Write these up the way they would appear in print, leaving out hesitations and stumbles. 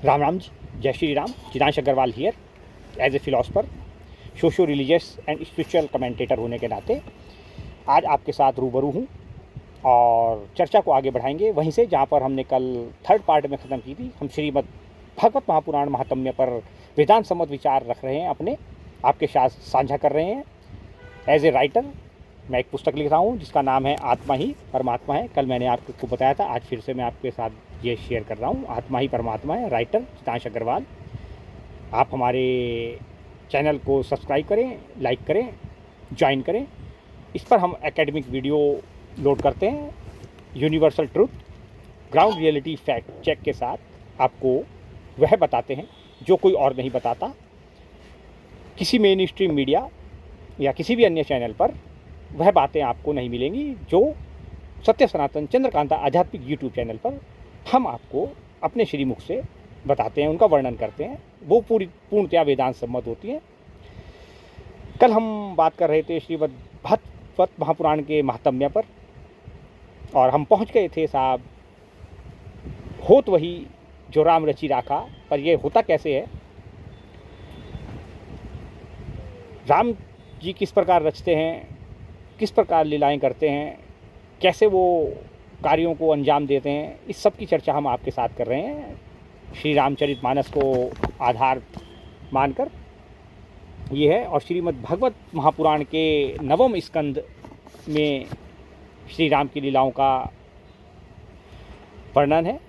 राम राम जी, जय Shri Ram. Chidansh Agrawal here as a philosopher, socio religious and spiritual commentator होने के नाते आज आपके साथ रूबरू हूँ और चर्चा को आगे बढ़ाएंगे वहीं से जहाँ पर हमने कल थर्ड पार्ट में ख़त्म की थी। हम श्रीमद् भागवत महापुराण महात्म्य पर वेदांत सम्मत विचार रख रहे हैं, अपने आपके साथ साझा कर रहे हैं। एज ए राइटर मैं एक पुस्तक लिख रहा हूँ जिसका नाम है आत्मा ही परमात्मा है। कल मैंने आपको बताया था, आज फिर से मैं आपके साथ ये शेयर कर रहा हूँ। आत्मा ही परमात्मा है, राइटर चिदांश अग्रवाल। आप हमारे चैनल को सब्सक्राइब करें, लाइक करें, ज्वाइन करें। इस पर हम एकेडमिक वीडियो लोड करते हैं, universal truth, ground reality fact check के साथ आपको वह बताते हैं जो कोई और नहीं बताता। किसी मेन स्ट्रीम मीडिया या किसी भी अन्य चैनल पर वह बातें आपको नहीं मिलेंगी जो सत्य सनातन चंद्रकांता आध्यात्मिक यूट्यूब चैनल पर हम आपको अपने श्रीमुख से बताते हैं, उनका वर्णन करते हैं। वो पूर्णतया वेदांत सम्मत होती हैं। कल हम बात कर रहे थे श्रीमद् भागवत महापुराण के महात्म्य पर और हम पहुंच गए थे साहब, होत वही जो राम रची राखा। पर यह होता कैसे है, राम जी किस प्रकार रचते हैं, किस प्रकार लीलाएं करते हैं, कैसे वो कार्यों को अंजाम देते हैं, इस सब की चर्चा हम आपके साथ कर रहे हैं श्री रामचरितमानस को आधार मानकर। ये है और श्रीमद् भागवत महापुराण के 9वें स्कंद में श्री राम की लीलाओं का वर्णन है।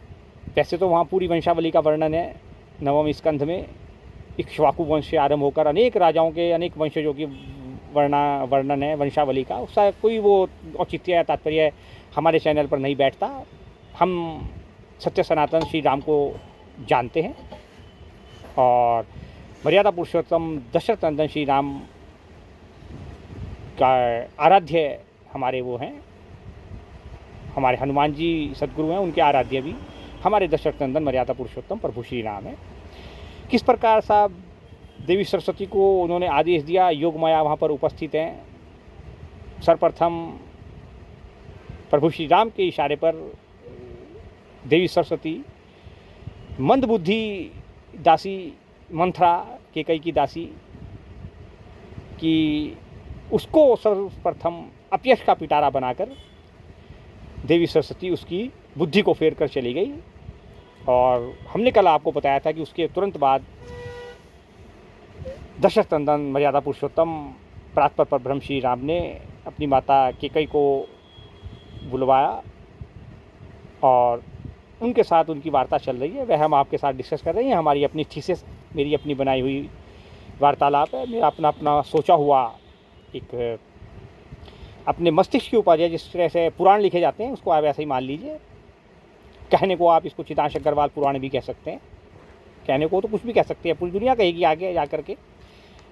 वैसे तो वहाँ पूरी वंशावली का वर्णन है 9वें स्कंध में। इक्ष्वाकु वंश से आरंभ होकर अनेक राजाओं के, अनेक वंशजों की वर्णन है वंशावली का। उसका कोई वो औचित्य या तात्पर्य हमारे चैनल पर नहीं बैठता। हम सत्य सनातन श्री राम को जानते हैं और मर्यादा पुरुषोत्तम दशरथ नंदन श्री राम का आराध्य हमारे वो हैं, हमारे हनुमान जी सद्गुरु हैं, उनके आराध्य भी हमारे दशरथ नंदन मर्यादा पुरुषोत्तम प्रभु श्री राम है। किस प्रकार साहब देवी सरस्वती को उन्होंने आदेश दिया, योग माया वहाँ पर उपस्थित हैं। सर्वप्रथम प्रभु श्री राम के इशारे पर देवी सरस्वती मंदबुद्धि दासी मंथरा केकई की दासी की उसको सर्वप्रथम अपयश का पिटारा बनाकर देवी सरस्वती उसकी बुद्धि को फेर कर चली गई। और हमने कल आपको बताया था कि उसके तुरंत बाद दशरथ नंदन मर्यादा पुरुषोत्तम परात्पर पर ब्रह्म श्री राम ने अपनी माता केकई को बुलवाया और उनके साथ उनकी वार्ता चल रही है। वह हम आपके साथ डिस्कस कर रहे हैं। हमारी अपनी थीसिस, मेरी अपनी बनाई हुई वार्तालाप है, मेरा अपना सोचा हुआ एक अपने मस्तिष्क की उपज है। जिस तरह से पुराण लिखे जाते हैं उसको आप ऐसे ही मान लीजिए। कहने को आप इसको चिदांश अग्रवाल पुराण भी कह सकते हैं, कहने को तो कुछ भी कह सकते हैं, पूरी दुनिया कहेगी आगे जा कर के।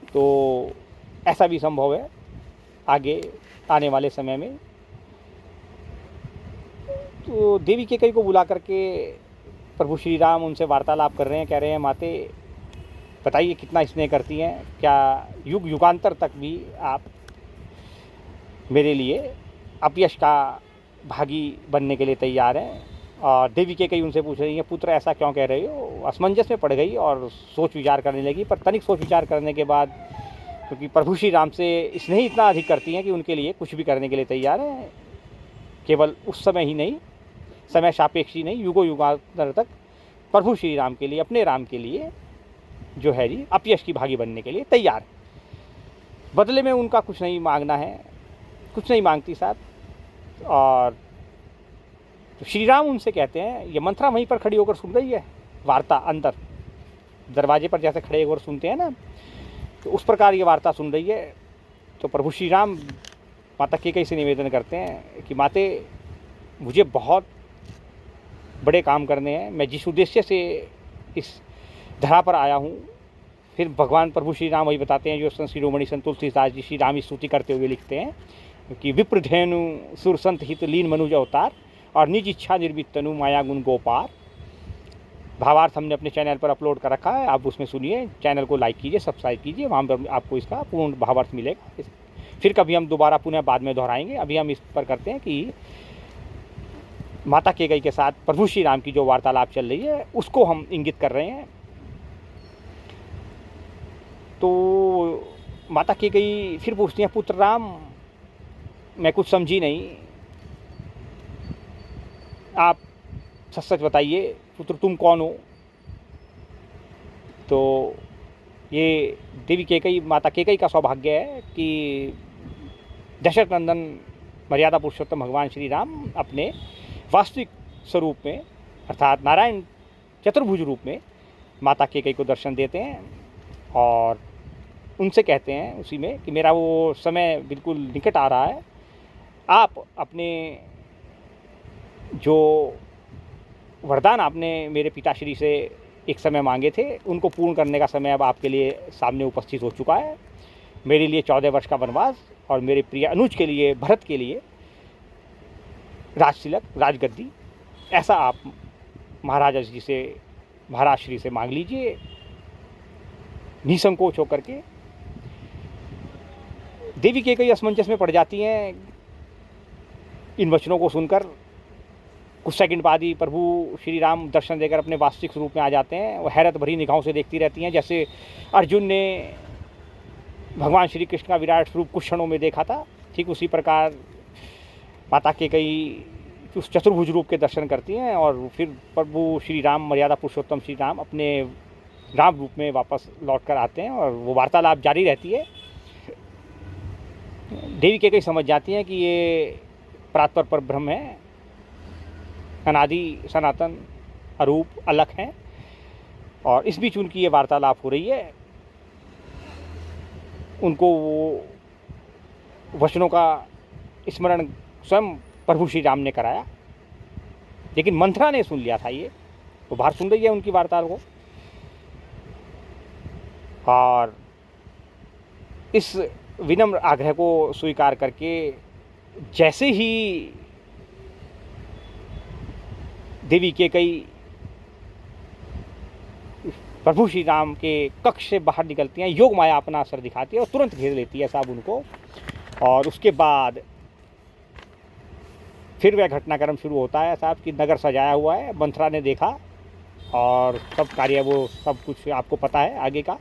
तो ऐसा भी संभव है आगे आने वाले समय में। तो देवी केकई को बुला करके प्रभु श्री राम उनसे वार्तालाप कर रहे हैं, कह रहे हैं माते बताइए कितना स्नेह करती हैं, क्या युग युगांतर तक भी आप मेरे लिए अपयश का भागी बनने के लिए तैयार हैं। और देवी केकई उनसे पूछ रही है, पुत्र ऐसा क्यों कह रहे हो। असमंजस में पड़ गई और सोच विचार करने लगी। पर तनिक सोच विचार करने के बाद, क्योंकि प्रभु श्री राम से स्नेह इतना अधिक करती हैं कि उनके लिए कुछ भी करने के लिए तैयार है। केवल उस समय ही नहीं, समय सापेक्ष ही नहीं, युगों युगांतर तक प्रभु श्री राम के लिए, अपने राम के लिए जो है जी अपयश की भागी बनने के लिए तैयार है। बदले में उनका कुछ नहीं मांगना है, कुछ नहीं मांगती साहब। और तो श्री राम उनसे कहते हैं, ये मंथरा वहीं पर खड़ी होकर सुन रही है वार्ता, अंदर दरवाजे पर जैसे खड़े होकर सुनते हैं ना, तो उस प्रकार ये वार्ता सुन रही है। तो प्रभु श्री राम माता केकई से निवेदन करते हैं कि माते मुझे बहुत बड़े काम करने हैं, मैं जिस उद्देश्य से इस धरा पर आया हूँ। फिर भगवान प्रभु श्री राम वही बताते हैं जो संत शिरोमणि संत तुलसीदास जी श्री राम की स्तुति करते हुए लिखते हैं कि विप्रधेनु सुर संत हित लीन मनुज अवतार और निज इच्छा निर्मित तनु माया गुण गोपार। भावार्थ हमने अपने चैनल पर अपलोड कर रखा है, आप उसमें सुनिए। चैनल को लाइक कीजिए, सब्सक्राइब कीजिए, वहाँ पर आपको इसका पूर्ण भावार्थ मिलेगा। फिर कभी हम दोबारा पुनः बाद में दोहराएंगे। अभी हम इस पर करते हैं कि माता कैकेयी के साथ प्रभु श्री राम की जो वार्तालाप चल रही है उसको हम इंगित कर रहे हैं। तो माता कैकेयी फिर पूछती हैं, पुत्र राम, मैं कुछ समझी नहीं, आप सच सच बताइए, पुत्र तुम कौन हो? तो ये देवी कैकेयी, माता कैकेयी का सौभाग्य है कि दशरथ नंदन मर्यादा पुरुषोत्तम भगवान श्री राम अपने वास्तविक स्वरूप में अर्थात नारायण चतुर्भुज रूप में माता कैकेयी को दर्शन देते हैं और उनसे कहते हैं उसी में कि मेरा वो समय बिल्कुल निकट आ रहा है, आप अपने जो वरदान आपने मेरे पिताश्री से एक समय मांगे थे उनको पूर्ण करने का समय अब आपके लिए सामने उपस्थित हो चुका है। मेरे लिए 14 वर्ष का वनवास और मेरे प्रिय अनुज के लिए, भरत के लिए राजतिलक, राजगद्दी, ऐसा आप महाराज जी से, महाराज श्री से मांग लीजिए निसंकोच होकर के। देवी कैकेयी असमंजस में पड़ जाती हैं इन वचनों को सुनकर। कुछ सेकंड बाद ही प्रभु श्री राम दर्शन देकर अपने वास्तविक स्वरूप में आ जाते हैं। वो हैरत भरी निगाहों से देखती रहती हैं, जैसे अर्जुन ने भगवान श्री कृष्ण का विराट स्वरूप कुछ क्षणों में देखा था, ठीक उसी प्रकार माता कैकेयी उस चतुर्भुज रूप के दर्शन करती हैं और फिर प्रभु श्री राम, मर्यादा पुरुषोत्तम श्री राम अपने राम रूप में वापस लौट कर आते हैं और वो वार्तालाप जारी रहती है। देवी कैकेयी समझ जाती हैं कि ये परात्पर पर ब्रह्म है, अनादि, सनातन, अरूप, अलख हैं और इस बीच उनकी ये वार्तालाप हो रही है। उनको वो वचनों का स्मरण स्वयं प्रभु श्री राम ने कराया, लेकिन मंथरा ने सुन लिया था। ये वो बाहर सुन रही है उनकी वार्तालाप को और इस विनम्र आग्रह को स्वीकार करके जैसे ही देवी कैकेयी प्रभु श्री राम के कक्ष से बाहर निकलती हैं, योग माया अपना असर दिखाती है और तुरंत घेर लेती है साहब उनको। और उसके बाद फिर वह घटनाक्रम शुरू होता है साहब कि नगर सजाया हुआ है, मंथरा ने देखा और सब कार्य वो सब कुछ आपको पता है आगे का।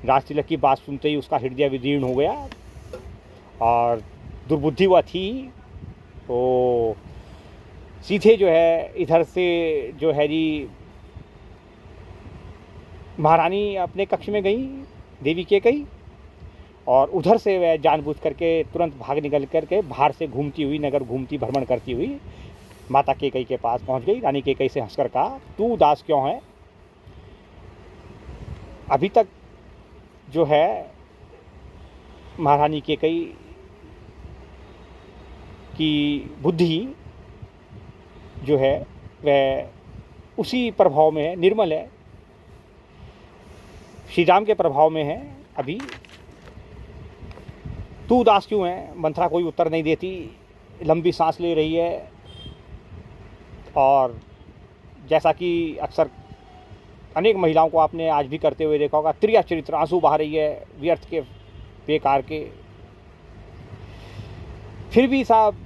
राजतिलक की बात सुनते ही उसका हृदय विदीर्ण हो गया और दुर्बुद्धि वह थी तो सीधे जो है इधर से जो है जी महारानी अपने कक्ष में गई देवी कैकेयी और उधर से वह जानबूझ करके तुरंत भाग निकल करके बाहर से घूमती हुई, नगर घूमती, भ्रमण करती हुई माता कैकेयी के पास पहुंच गई। रानी कैकेयी से हंसकर कहा, तू उदास क्यों है? अभी तक जो है महारानी कैकेयी की बुद्धि जो है वह उसी प्रभाव में है, निर्मल है, श्री राम के प्रभाव में है। अभी तू उदास क्यों है? मंथरा कोई उत्तर नहीं देती, लंबी सांस ले रही है और जैसा कि अक्सर अनेक महिलाओं को आपने आज भी करते हुए देखा होगा, त्रिया चरित्र, आंसू बहा रही है व्यर्थ के, बेकार के। फिर भी साहब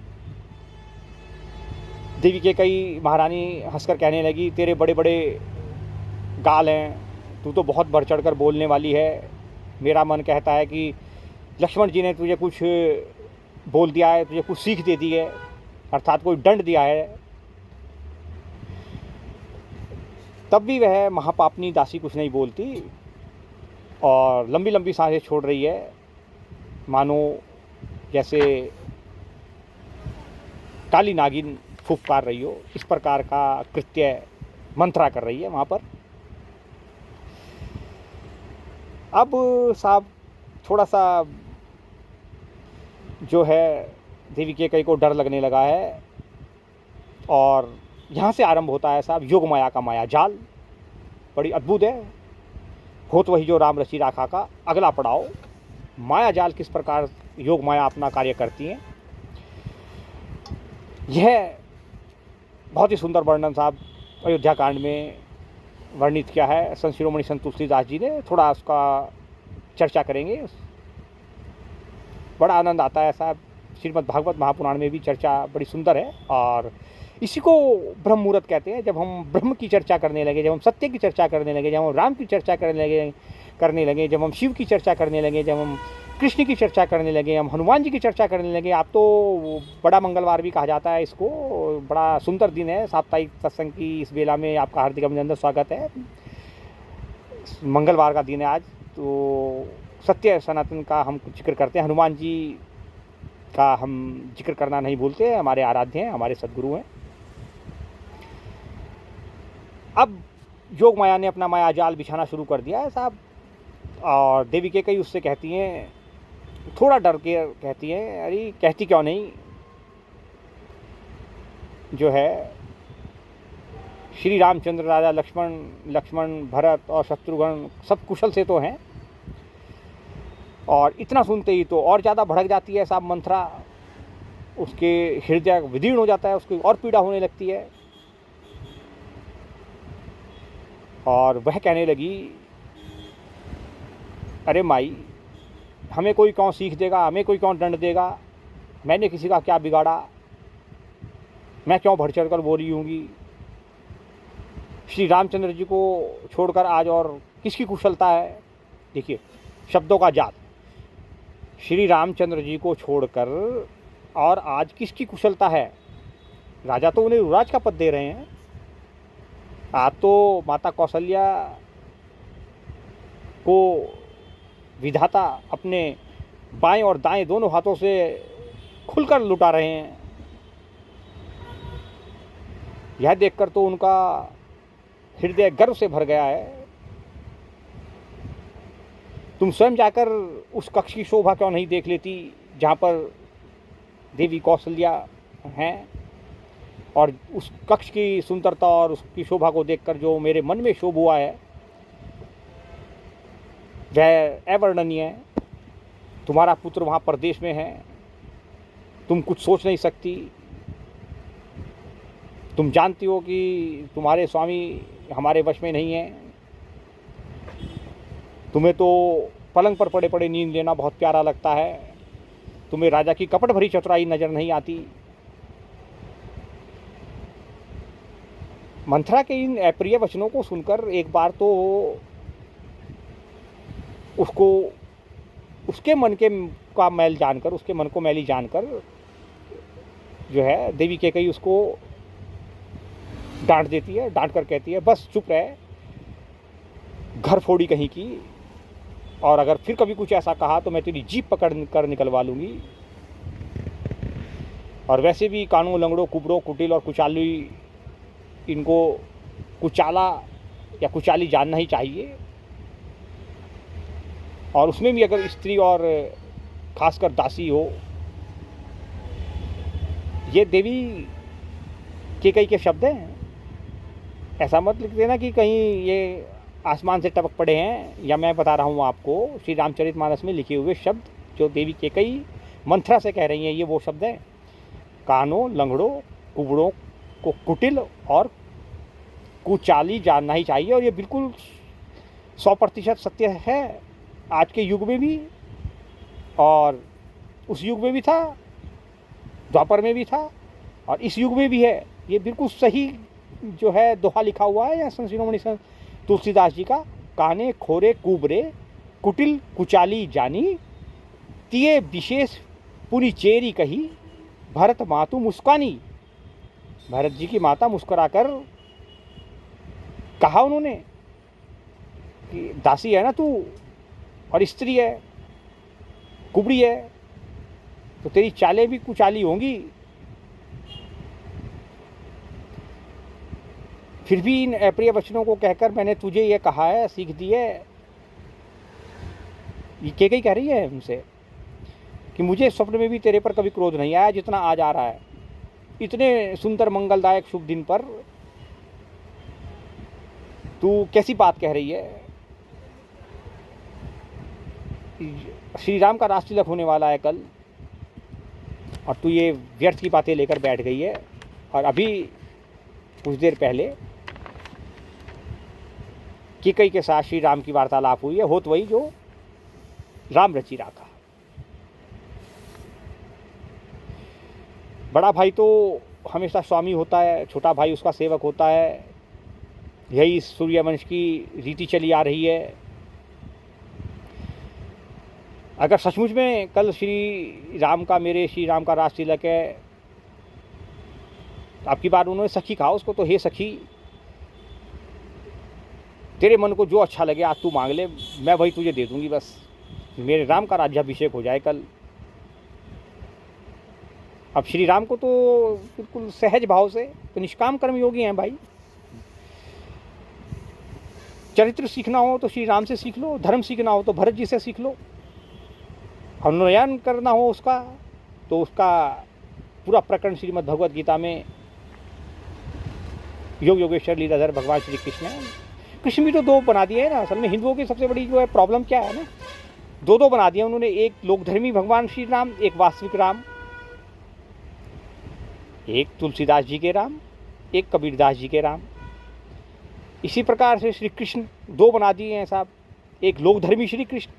देवी कैकेयी महारानी हंसकर कहने लगी, तेरे बड़े बड़े गाल हैं, तू तो बहुत बढ़ चढ़ कर बोलने वाली है। मेरा मन कहता है कि लक्ष्मण जी ने तुझे कुछ बोल दिया है, तुझे कुछ सीख दे दी है, अर्थात कोई दंड दिया है। तब भी वह महापापनी दासी कुछ नहीं बोलती और लंबी लंबी सांसें छोड़ रही है, मानो जैसे काली नागिन फुफकार रही हो। इस प्रकार का कृत्य मंथरा कर रही है वहाँ पर। अब साहब थोड़ा सा जो है देवी कैकेयी को डर लगने लगा है और यहाँ से आरंभ होता है साहब योग माया का माया जाल। बड़ी अद्भुत है, हो तो वही जो राम रची राखा का अगला पड़ाव। माया जाल किस प्रकार योग माया अपना कार्य करती हैं, यह बहुत ही सुंदर वर्णन साहब अयोध्या कांड में वर्णित किया है संत शिरोमणि संत तुलसीदास जी ने। थोड़ा उसका चर्चा करेंगे, बड़ा आनंद आता है साहब। श्रीमद् भागवत महापुराण में भी चर्चा बड़ी सुंदर है और इसी को ब्रह्म मुहूर्त कहते हैं। जब हम ब्रह्म की चर्चा करने लगे, जब हम सत्य की चर्चा करने लगे, जब हम राम की चर्चा करने लगे, जब हम शिव की चर्चा करने लगे, जब हम कृष्ण की चर्चा करने लगे, हम हनुमान जी की चर्चा करने लगे। आप तो बड़ा मंगलवार भी कहा जाता है इसको। बड़ा सुंदर दिन है साप्ताहिक सत्संग की इस बेला में आपका हार्दिक अभिनंदन, स्वागत है। मंगलवार का दिन है आज, तो सत्य सनातन का हम जिक्र करते हैं। हनुमान जी का हम जिक्र करना नहीं भूलते, हमारे आराध्य हैं, हमारे सद्गुरु हैं। अब योग माया ने अपना माया जाल बिछाना शुरू कर दिया है साहब, और देवी कैकेयी उससे कहती हैं, थोड़ा डर के कहती हैं, अरे कहती क्यों नहीं, जो है श्री रामचंद्र, राजा लक्ष्मण भरत और शत्रुघ्न सब कुशल से तो हैं। और इतना सुनते ही तो और ज़्यादा भड़क जाती है साहब मंथरा, उसके हृदय विदीर्ण हो जाता है, उसको और पीड़ा होने लगती है। और वह कहने लगी, अरे माई, हमें कोई कौन सीख देगा, हमें कोई कौन दंड देगा, मैंने किसी का क्या बिगाड़ा, मैं क्यों बढ़ चढ़ कर बोली होंगी। श्री रामचंद्र जी को छोड़कर आज और किसकी कुशलता है। देखिए शब्दों का जाल, श्री रामचंद्र जी को छोड़कर और आज किसकी कुशलता है। राजा तो उन्हें युवराज का पद दे रहे हैं, आप तो माता कौशल्या को विधाता अपने बाएं और दाएं दोनों हाथों से खुलकर लुटा रहे हैं। यह देखकर तो उनका हृदय गर्व से भर गया है। तुम स्वयं जाकर उस कक्ष की शोभा क्यों नहीं देख लेती जहाँ पर देवी कौशल्या हैं, और उस कक्ष की सुंदरता और उसकी शोभा को देखकर जो मेरे मन में शोभ हुआ है वह अवर्णनीय है। तुम्हारा पुत्र वहाँ परदेश में है, तुम कुछ सोच नहीं सकती। तुम जानती हो कि तुम्हारे स्वामी हमारे वश में नहीं है। तुम्हें तो पलंग पर पड़े पड़े नींद लेना बहुत प्यारा लगता है, तुम्हें राजा की कपट भरी चतुराई नज़र नहीं आती। मंथरा के इन अप्रिय वचनों को सुनकर एक बार तो उसको उसके मन के का मैल जानकर, उसके मन को मैली जानकर जो है देवी कैकेयी उसको डांट देती है। डांट कर कहती है, बस चुप रहे, घर फोड़ी कहीं की, और अगर फिर कभी कुछ ऐसा कहा तो मैं तेरी जीभ पकड़ कर निकलवा लूँगी। और वैसे भी कानों, लंगड़ों, कुबड़ों, कुटिल और कुचाली, इनको कुचाला या कुचाली जानना ही चाहिए। और उसमें भी अगर स्त्री और खासकर दासी हो। ये देवी कैकेयी के शब्द हैं, ऐसा मत लिख देना कि कहीं ये आसमान से टपक पड़े हैं, या मैं बता रहा हूँ आपको श्री रामचरितमानस में लिखे हुए शब्द जो देवी कैकेयी मंथरा से कह रही हैं, ये वो शब्द हैं। कानों, लंगड़ों, कुबड़ों को कुटिल और कुचाली जानना ही चाहिए। और ये बिल्कुल 100% सत्य है, आज के युग में भी, और उस युग में भी था, द्वापर में भी था, और इस युग में भी है। ये बिल्कुल सही जो है दोहा लिखा हुआ है यहाँ संत शिरोमणि संत तुलसीदास जी का। काने खोरे कुबरे कुटिल कुचाली जानी, तिये विशेष पूरी चेरी कही, भरत मातु मुस्कानी। भरत जी की माता मुस्कुराकर कहा उन्होंने कि दासी है ना तू, और स्त्री है, कुबड़ी है, तो तेरी चालें भी कुचाली होंगी। फिर भी इन अप्रिय वचनों को कहकर मैंने तुझे ये कहा है, सीख दी है। ये कैकेयी कह रही है उनसे कि मुझे स्वप्न में भी तेरे पर कभी क्रोध नहीं आया जितना आज आ रहा है। इतने सुंदर मंगलदायक शुभ दिन पर तू कैसी बात कह रही है। श्री राम का रास तिलक होने वाला है कल, और तू ये व्यर्थ की बातें लेकर बैठ गई है। और अभी कुछ देर पहले कैकेयी के साथ श्री राम की वार्तालाप हुई है, होत वही जो राम रचि राखा। बड़ा भाई तो हमेशा स्वामी होता है, छोटा भाई उसका सेवक होता है। यही सूर्यवंश की रीति चली आ रही है। अगर सचमुच में कल श्री राम का राज तिलक है, तो आपकी बार उन्होंने सखी कहा उसको, तो हे सखी, तेरे मन को जो अच्छा लगे आज तू मांग ले, मैं वही तुझे दे दूंगी, बस मेरे राम का राज्याभिषेक हो जाए कल। अब श्री राम को तो बिल्कुल सहज भाव से, तो निष्काम कर्म योगी हैं भाई। चरित्र सीखना हो तो श्री राम से सीख लो, धर्म सीखना हो तो भरत जी से सीख लो, अनुनयन करना हो उसका तो उसका पूरा प्रकरण श्रीमद् भगवद गीता में योग योगेश्वर लीलाधर भगवान श्री कृष्ण है। कृष्ण भी तो दो बना दिए है ना। असल में हिंदुओं की सबसे बड़ी जो है प्रॉब्लम क्या है ना, दो बना दिए उन्होंने, एक लोकधर्मी भगवान श्री राम, एक वास्तविक राम, एक तुलसीदास जी के राम, एक कबीरदास जी के राम। इसी प्रकार से श्री कृष्ण दो बना दिए हैं साहब। एक लोकधर्मी श्री कृष्ण,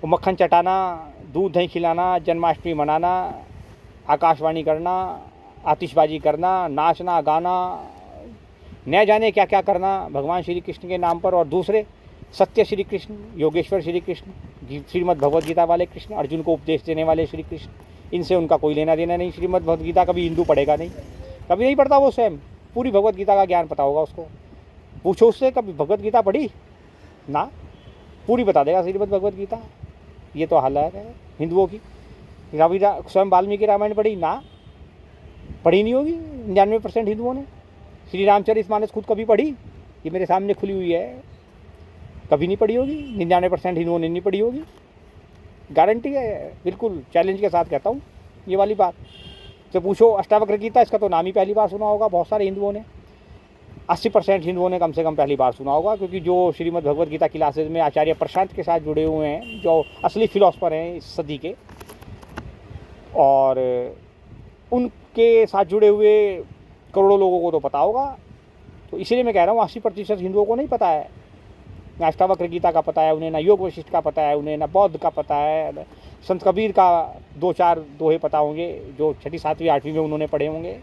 वो मक्खन चटाना, दूध दही खिलाना, जन्माष्टमी मनाना, आकाशवाणी करना, आतिशबाजी करना, नाचना गाना, न जाने क्या क्या करना भगवान श्री कृष्ण के नाम पर। और दूसरे सत्य श्री कृष्ण, योगेश्वर श्री कृष्ण, श्रीमद् भगवद गीता वाले कृष्ण, अर्जुन को उपदेश देने वाले श्री कृष्ण, इनसे उनका कोई लेना देना नहीं। श्रीमद् भगवद गीता कभी हिंदू पढ़ेगा नहीं, कभी नहीं पढ़ता वो स्वयं। पूरी भगवद गीता का ज्ञान पता होगा उसको, पूछो उससे कभी भगवद गीता पढ़ी ना, पूरी बता देगा श्रीमद् भगवद गीता। ये तो हालत है हिंदुओं की। स्वयं वाल्मीकि रामायण पढ़ी ना, पढ़ी नहीं होगी 99% हिंदुओं ने। श्री रामचरितमानस खुद कभी पढ़ी? ये मेरे सामने खुली हुई है, कभी नहीं पढ़ी होगी। 99% हिंदुओं ने नहीं पढ़ी होगी, गारंटी है, बिल्कुल चैलेंज के साथ कहता हूँ ये वाली बात। तो पूछो अष्टावक्र गीता, इसका तो नाम ही पहली बार सुना होगा बहुत सारे हिंदुओं ने। 80% हिंदुओं ने कम से कम पहली बार सुना होगा, क्योंकि जो श्रीमद् भगवद गीता क्लासेज में आचार्य प्रशांत के साथ जुड़े हुए हैं, जो असली फिलोसफर हैं इस सदी के, और उनके साथ जुड़े हुए करोड़ों लोगों को तो पता होगा। तो इसलिए मैं कह रहा हूँ 80% हिंदुओं को नहीं पता है, ना अष्टावक्र गीता का पता है उन्हें, ना योग वशिष्ठ का पता है उन्हें, ना बौद्ध का पता है, संत कबीर का 2-4 दोहे पता होंगे जो 6वीं 7वीं 8वीं में उन्होंने पढ़े होंगे,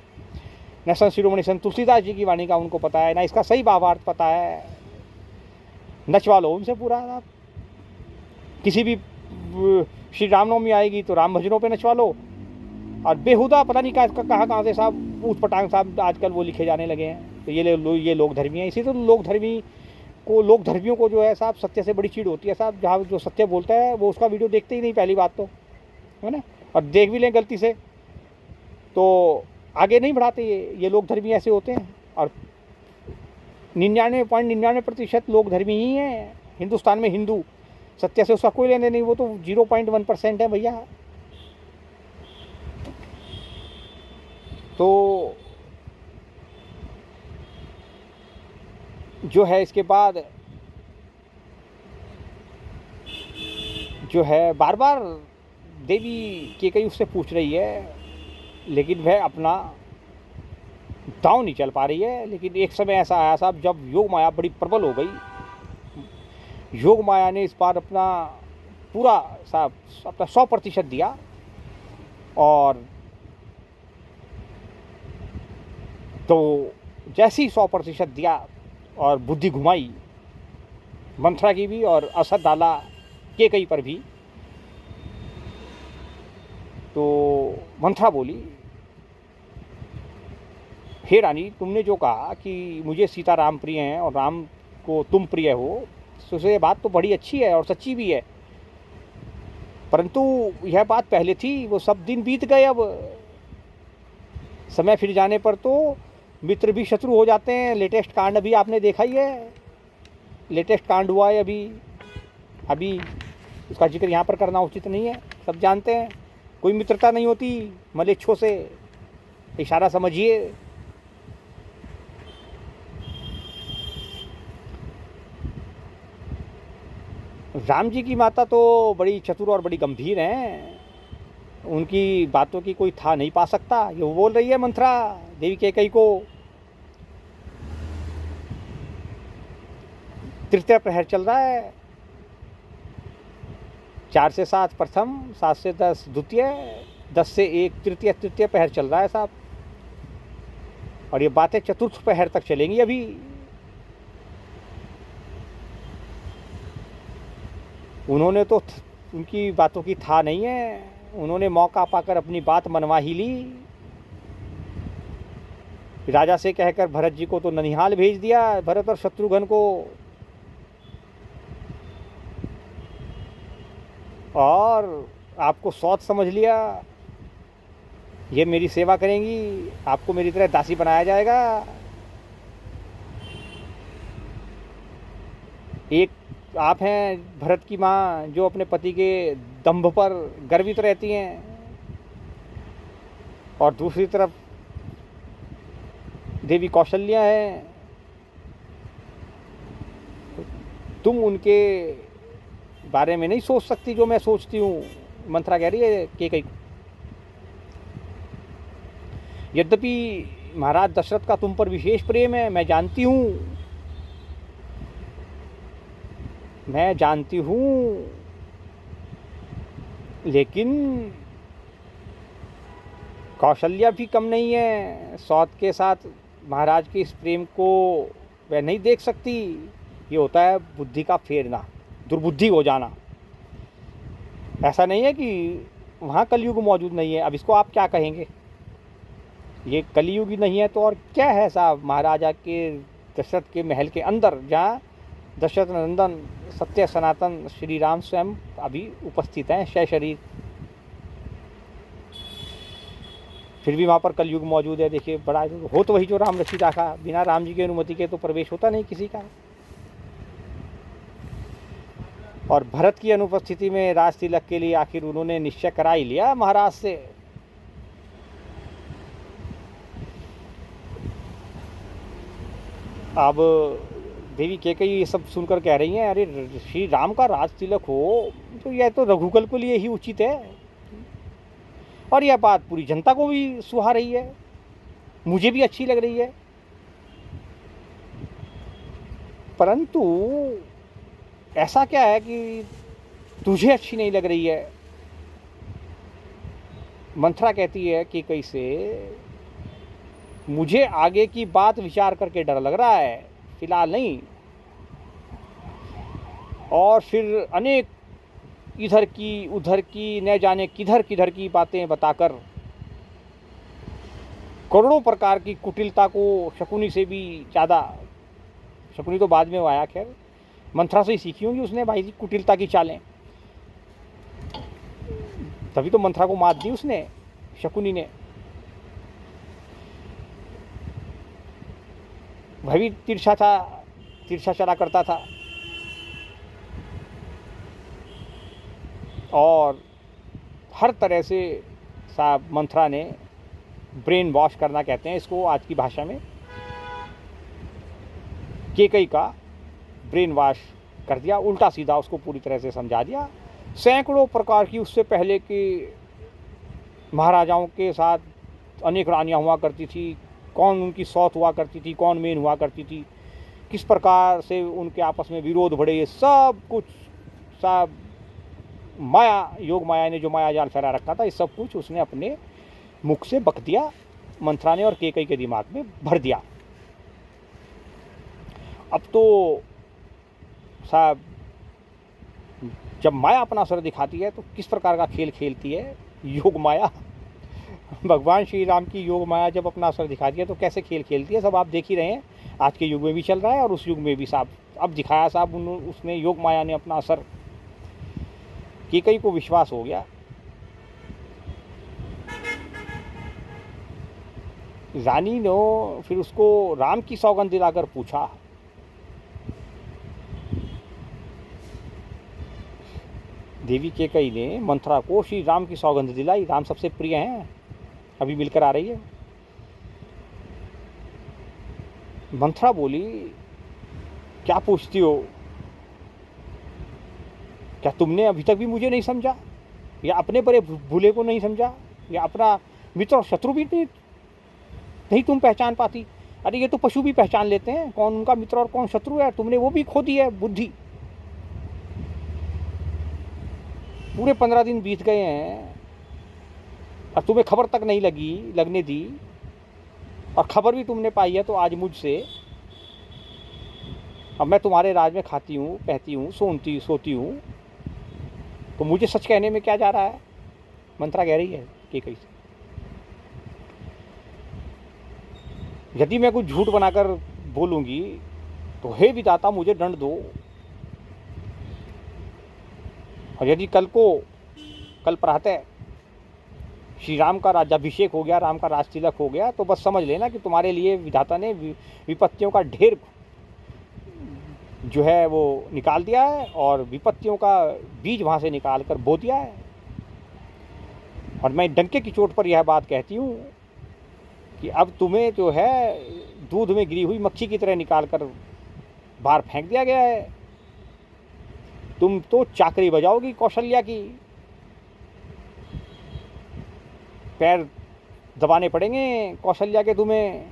न संत शिरोमणि संत तुलसीदास जी की वाणी का उनको पता है, ना इसका सही भावार्थ पता है। नचवा लो उनसे पूरा आप। किसी भी श्री रामनवमी आएगी तो राम भजनों पे नचवा लो, और बेहुदा पता नहीं कहाँ से साहब ऊट पटांग साहब आजकल वो लिखे जाने लगे हैं। तो ये लोग धर्मी हैं। इसी तो लोग धर्मियों को जो है साहब सत्य से बड़ी चीड़ होती है साहब। जहाँ जो सत्य बोलता है वो उसका वीडियो देखते ही नहीं, पहली बात तो है ना, और देख भी लें गलती से तो आगे नहीं बढ़ाते। ये लोग धर्मी ऐसे होते हैं, और 99.99% लोग धर्मी ही हैं हिंदुस्तान में। हिंदू सत्य से उसका कोई लेने नहीं, वो तो 0.1% है भैया। तो जो है इसके बाद जो है बार बार देवी के कई उससे पूछ रही है, लेकिन वह अपना दांव नहीं चल पा रही है। लेकिन एक समय ऐसा आया साहब जब योग माया बड़ी प्रबल हो गई। योग माया ने इस बार अपना पूरा साहब अपना 100% दिया, और तो जैसे ही 100% दिया और बुद्धि घुमाई मंथरा की भी और असद डाला के कई पर भी, तो मंथरा बोली, हे रानी, तुमने जो कहा कि मुझे सीता राम प्रिय हैं और राम को तुम प्रिय हो, तो ये बात तो बड़ी अच्छी है और सच्ची भी है, परंतु यह बात पहले थी, वो सब दिन बीत गए। अब समय फिर जाने पर तो मित्र भी शत्रु हो जाते हैं। लेटेस्ट कांड अभी आपने देखा ही है, लेटेस्ट कांड हुआ है अभी उसका जिक्र यहाँ पर करना उचित नहीं है, सब जानते हैं। कोई मित्रता नहीं होती मलेच्छों से, इशारा समझिए। राम जी की माता तो बड़ी चतुर और बड़ी गंभीर हैं, उनकी बातों की कोई था नहीं पा सकता। ये वो बोल रही है मंथरा देवी कैकेयी को, तृतीय प्रहर चल रहा है, 4 से 7 प्रथम, 7 से 10 द्वितीय, 10 से 1 तृतीय प्रहर चल रहा है साहब। और ये बातें चतुर्थ पहर तक चलेंगी। अभी उन्होंने तो उनकी बातों की था नहीं है, उन्होंने मौका पाकर अपनी बात मनवा ही ली। राजा से कहकर भरत जी को तो ननिहाल भेज दिया, भरत और शत्रुघ्न को, और आपको सौत समझ लिया। ये मेरी सेवा करेंगी, आपको मेरी तरह दासी बनाया जाएगा। एक आप हैं भरत की माँ जो अपने पति के दंभ पर गर्वित रहती हैं, और दूसरी तरफ देवी कौशल्या है, तुम उनके बारे में नहीं सोच सकती जो मैं सोचती हूँ, मंथरा कह रही है केकई को। यद्यपि महाराज दशरथ का तुम पर विशेष प्रेम है, मैं जानती हूँ, लेकिन कौशल्या भी कम नहीं है। सौत के साथ महाराज के इस प्रेम को वह नहीं देख सकती। ये होता है बुद्धि का फेरना, दुर्बुद्धि हो जाना। ऐसा नहीं है कि वहाँ कलयुग मौजूद नहीं है। अब इसको आप क्या कहेंगे? ये कलयुग ही नहीं है तो और क्या है साहब? महाराजा के दशरथ के महल के अंदर, जहाँ दशरथ नंदन सत्य सनातन श्री राम स्वयं अभी उपस्थित हैं सशरीर, फिर भी वहाँ पर कलयुग मौजूद है। देखिए, बड़ा हो तो वही जो राम रची राखा, बिना राम जी की अनुमति के तो प्रवेश होता नहीं किसी का। और भरत की अनुपस्थिति में राज तिलक के लिए आखिर उन्होंने निश्चय करा ही लिया महाराज से। अब देवी केकई ये सब सुनकर कह रही हैं, अरे श्री राम का राज तिलक हो तो यह तो रघुकुल के लिए ही उचित है, और यह बात पूरी जनता को भी सुहा रही है, मुझे भी अच्छी लग रही है। परंतु ऐसा क्या है कि तुझे अच्छी नहीं लग रही है? मंथरा कहती है कि कैसे, मुझे आगे की बात विचार करके डर लग रहा है, फिलहाल नहीं। और फिर अनेक इधर की उधर की न जाने किधर किधर की बातें बताकर करोड़ों प्रकार की कुटिलता को शकुनी से भी ज़्यादा, शकुनी तो बाद में वो आया, खैर मंथरा से ही सीखी होंगी उसने भाई जी कुटिलता की चालें, तभी तो मंथरा को मात दी उसने, शकुनी ने। वह भी तिरछा चला करता था, और हर तरह से साहब मंथरा ने ब्रेन वॉश करना कहते हैं इसको आज की भाषा में, केकई का ब्रेन वॉश कर दिया, उल्टा सीधा उसको पूरी तरह से समझा दिया। सैकड़ों प्रकार की उससे पहले के महाराजाओं के साथ अनेक रानियां हुआ करती थी, कौन उनकी सौत हुआ करती थी, कौन मेन हुआ करती थी, किस प्रकार से उनके आपस में विरोध बढ़े, ये सब कुछ सब माया, योग माया ने जो माया जाल फैला रखा था, ये सब कुछ उसने अपने मुख से बक दिया मंथरा ने, और केकई के दिमाग में भर दिया। अब तो साहब जब माया अपना असर दिखाती है तो किस प्रकार का खेल खेलती है योग माया। भगवान श्री राम की योग माया जब अपना असर दिखाती है तो कैसे खेल खेलती है, सब आप देख ही रहे हैं। आज के युग में भी चल रहा है और उस युग में भी साहब अब दिखाया साहब उसने, योग माया ने अपना असर। केकई को विश्वास हो गया। रानी ने फिर उसको राम की सौगंध दिलाकर पूछा, देवी केकई ने मंथरा को श्री राम की सौगंध दिलाई, राम सबसे प्रिय हैं, अभी मिलकर आ रही है। मंथरा बोली, क्या पूछती हो? क्या तुमने अभी तक भी मुझे नहीं समझा, या अपने बड़े भूले को नहीं समझा, या अपना मित्र और शत्रु भी नहीं तुम पहचान पाती? अरे ये तो पशु भी पहचान लेते हैं कौन उनका मित्र और कौन शत्रु है, तुमने वो भी खो दी है बुद्धि। पूरे 15 दिन बीत गए हैं और तुम्हें खबर तक नहीं लगने दी, और खबर भी तुमने पाई है, तो आज मुझसे, अब मैं तुम्हारे राज में खाती हूँ, पहती हूँ, सोती हूँ, तो मुझे सच कहने में क्या जा रहा है? मंत्रा कह रही है कैकई से। यदि मैं कुछ झूठ बनाकर बोलूँगी तो हे विधाता मुझे दंड दो, और यदि कल प्रातः श्री राम का राज्याभिषेक हो गया, राम का राज तिलक हो गया, तो बस समझ लेना कि तुम्हारे लिए विधाता ने विपत्तियों का ढेर जो है वो निकाल दिया है, और विपत्तियों का बीज वहाँ से निकाल कर बो दिया है। और मैं डंके की चोट पर यह बात कहती हूँ कि अब तुम्हें जो है दूध में गिरी हुई मक्खी की तरह निकाल कर बाहर फेंक दिया गया है। तुम तो चाकरी बजाओगी कौशल्या की, पैर दबाने पड़ेंगे कौशल्या के तुम्हें,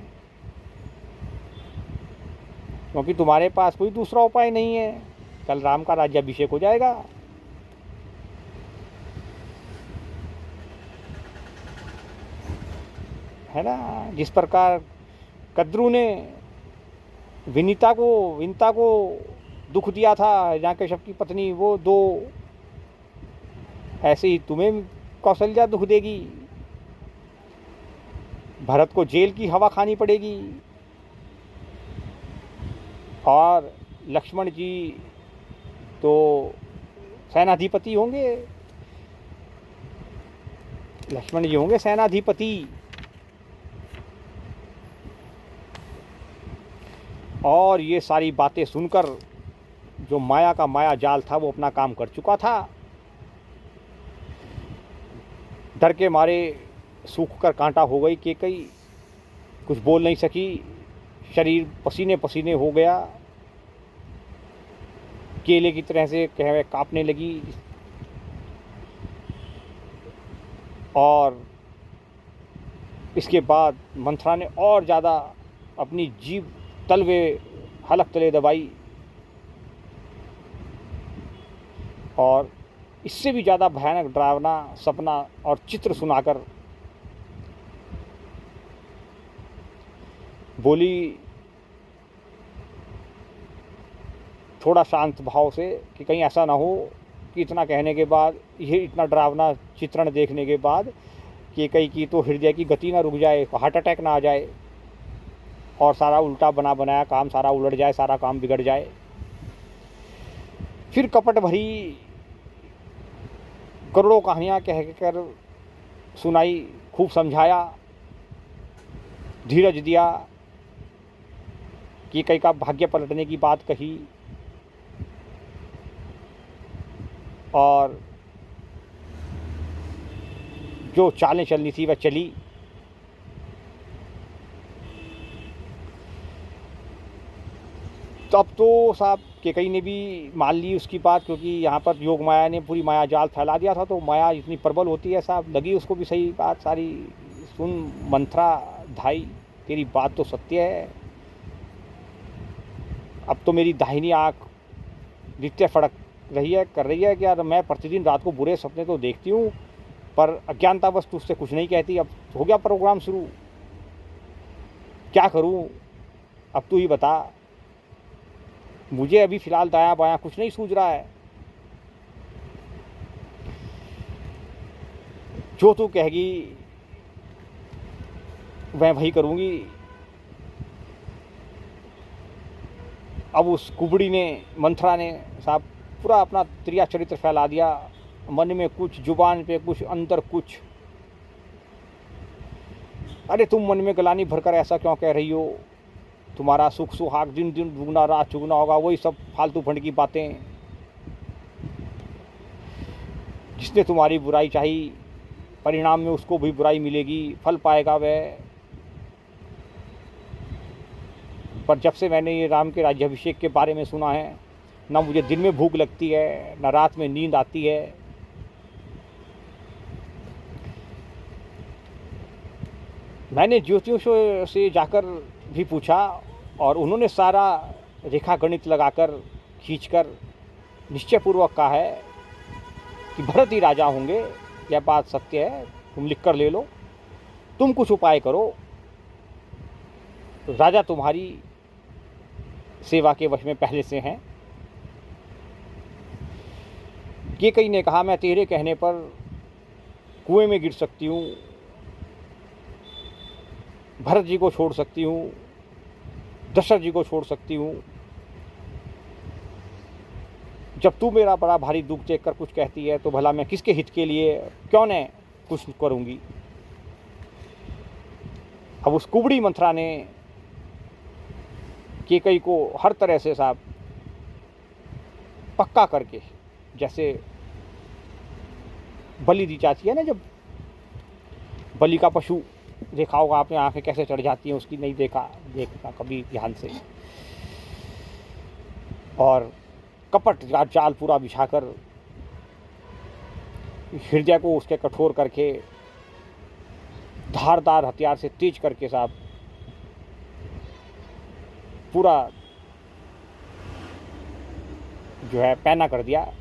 क्योंकि तुम्हारे पास कोई दूसरा उपाय नहीं है। कल राम का राज्याभिषेक हो जाएगा। है ना, जिस प्रकार कद्रू ने विनीता को दुख दिया था, हिरण्यकश्यप की पत्नी, वो दो, ऐसे ही तुम्हें कौशल्या दुख देगी। भरत को जेल की हवा खानी पड़ेगी, और लक्ष्मण जी तो सेनाधिपति होंगे, लक्ष्मण जी होंगे सेनाधिपति। और ये सारी बातें सुनकर जो माया का माया जाल था वो अपना काम कर चुका था। डर के मारे सूख कर कांटा हो गई कैकई, कुछ बोल नहीं सकी, शरीर पसीने पसीने हो गया, केले की तरह से कांपने लगी। और इसके बाद मंथरा ने और ज़्यादा अपनी जीभ तलवे हलक तले दबाई, और इससे भी ज़्यादा भयानक डरावना सपना और चित्र सुनाकर बोली थोड़ा शांत भाव से कि कहीं ऐसा ना हो कि इतना कहने के बाद, ये इतना डरावना चित्रण देखने के बाद कैकई की तो हृदय की गति ना रुक जाए, हार्ट अटैक ना आ जाए, और सारा उल्टा बनाया काम सारा उलट जाए, सारा काम बिगड़ जाए। फिर कपट भरी करोड़ों कहानियाँ कहकर सुनाई, खूब समझाया, धीरज दिया, कैकई का भाग्य पलटने की बात कही, और जो चालें चलनी थी वह चली। तो अब तो साहब कैकई ने भी मान ली उसकी बात, क्योंकि यहाँ पर योग माया ने पूरी माया जाल फैला दिया था, तो माया इतनी प्रबल होती है साहब, लगी उसको भी सही बात सारी। सुन मंथरा धाई, तेरी बात तो सत्य है, अब तो मेरी दाहिनी आँख नित्य फड़क रही है, कर रही है कि यार मैं प्रतिदिन रात को बुरे सपने तो देखती हूँ, पर अज्ञानतावश तुझसे कुछ नहीं कहती। अब हो गया प्रोग्राम शुरू, क्या करूँ अब तू ही बता। मुझे अभी फ़िलहाल दायां बायां कुछ नहीं सूझ रहा है, जो तू कहेगी मैं वही करूँगी। अब उस कुबड़ी ने, मंथरा ने साहब पूरा अपना त्रिया चरित्र फैला दिया, मन में कुछ, जुबान पे कुछ, अंदर कुछ। अरे तुम मन में गलानी भरकर ऐसा क्यों कह रही हो, तुम्हारा सुख सुहाग दिन दिन दुगना रात चुगना होगा, वही सब फालतू फंड की बातें। जिसने तुम्हारी बुराई चाही, परिणाम में उसको भी बुराई मिलेगी, फल पाएगा वह। पर जब से मैंने ये राम के राज्याभिषेक के बारे में सुना है, ना मुझे दिन में भूख लगती है, ना रात में नींद आती है। मैंने ज्योतिषियों से जाकर भी पूछा, और उन्होंने सारा रेखा गणित लगाकर खींचकर निश्चयपूर्वक कहा है कि भरत ही राजा होंगे। यह बात सत्य है, तुम लिख कर ले लो, तुम कुछ उपाय करो। राजा तुम्हारी सेवा के वश में पहले से हैं। कैकेयी ने कहा, मैं तेरे कहने पर कुएं में गिर सकती हूँ, भरत जी को छोड़ सकती हूँ, दशरथ जी को छोड़ सकती हूँ। जब तू मेरा बड़ा भारी दुख देख कर कुछ कहती है तो भला मैं किसके हित के लिए क्यों न कुछ करूँगी। अब उस कुबड़ी मंथरा ने कैकेयी को हर तरह से साहब पक्का करके, जैसे बलि दी जाती है ना, जब बलि का पशु देखा होगा आपने, आंखें कैसे चढ़ जाती हैं उसकी, नहीं देखा कभी ध्यान से, और कपट जाल पूरा बिछाकर हृदय को उसके कठोर करके धारदार हथियार से तेज करके साहब पूरा जो है पैना कर दिया।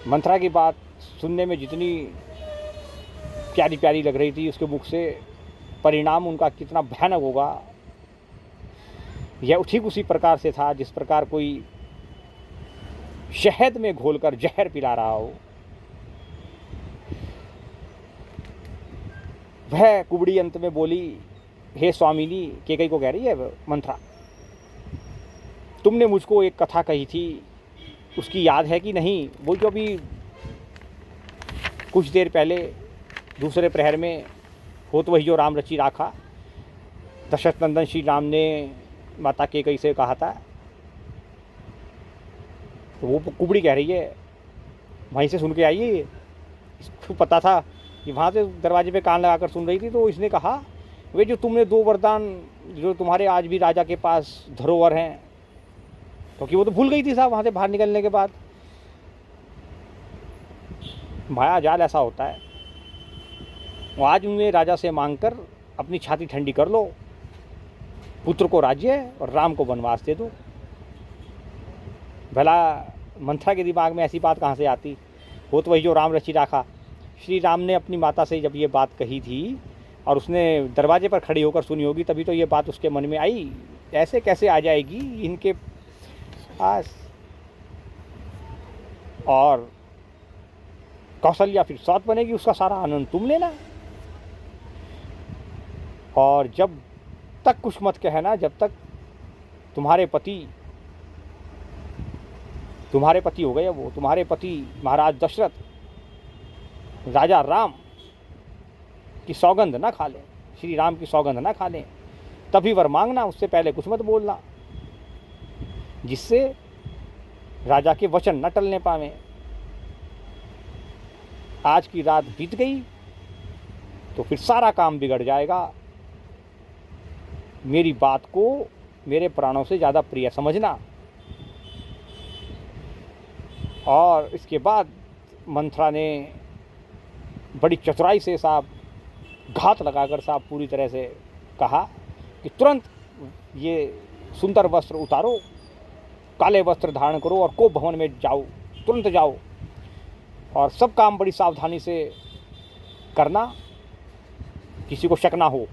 मंथरा की बात सुनने में जितनी प्यारी प्यारी लग रही थी, उसके मुख से परिणाम उनका कितना भयानक होगा, यह ठीक उसी प्रकार से था जिस प्रकार कोई शहद में घोलकर जहर पिला रहा हो। वह कुबड़ी अंत में बोली, हे स्वामिनी, कैकेयी को कह रही है मंथरा, तुमने मुझको एक कथा कही थी, उसकी याद है कि नहीं? वो जो अभी कुछ देर पहले दूसरे प्रहर में हो, तो वही जो राम रची राखा दशरथ नंदन श्री राम ने माता कैकेयी से कहा था। तो वो कुबड़ी कह रही है, वहीं से सुन के आई है, इसको पता था कि वहाँ से दरवाजे पे कान लगाकर सुन रही थी। तो इसने कहा, वे जो तुमने 2 वरदान जो तुम्हारे आज भी राजा के पास धरोहर हैं, क्योंकि वो तो भूल गई थी साहब वहाँ से बाहर निकलने के बाद। माया जाल ऐसा होता है। वो आज उन्हें राजा से मांगकर अपनी छाती ठंडी कर लो, पुत्र को राज्य और राम को वनवास दे दो। भला मंथरा के दिमाग में ऐसी बात कहाँ से आती? वो तो वही जो राम रची राखा। श्री राम ने अपनी माता से जब ये बात कही थी और उसने दरवाजे पर खड़ी होकर सुनी होगी, तभी तो ये बात उसके मन में आई। ऐसे कैसे आ जाएगी इनके पास? और कौशल्या फिर सौत बनेगी, उसका सारा आनंद तुम लेना। और जब तक कुछ मत कहना, जब तक तुम्हारे पति हो गए, वो तुम्हारे पति महाराज दशरथ, राजा राम की सौगंध ना खा लें, श्री राम की सौगंध ना खा लें, तभी वर मांगना, उससे पहले कुछ मत बोलना, जिससे राजा के वचन न टलने पावे। आज की रात बीत गई तो फिर सारा काम बिगड़ जाएगा। मेरी बात को मेरे प्राणों से ज़्यादा प्रिय समझना। और इसके बाद मंथरा ने बड़ी चतुराई से साहब घात लगाकर साहब पूरी तरह से कहा कि तुरंत ये सुंदर वस्त्र उतारो, काले वस्त्र धारण करो और कोप भवन में जाओ, तुरंत जाओ, और सब काम बड़ी सावधानी से करना, किसी को शक ना हो।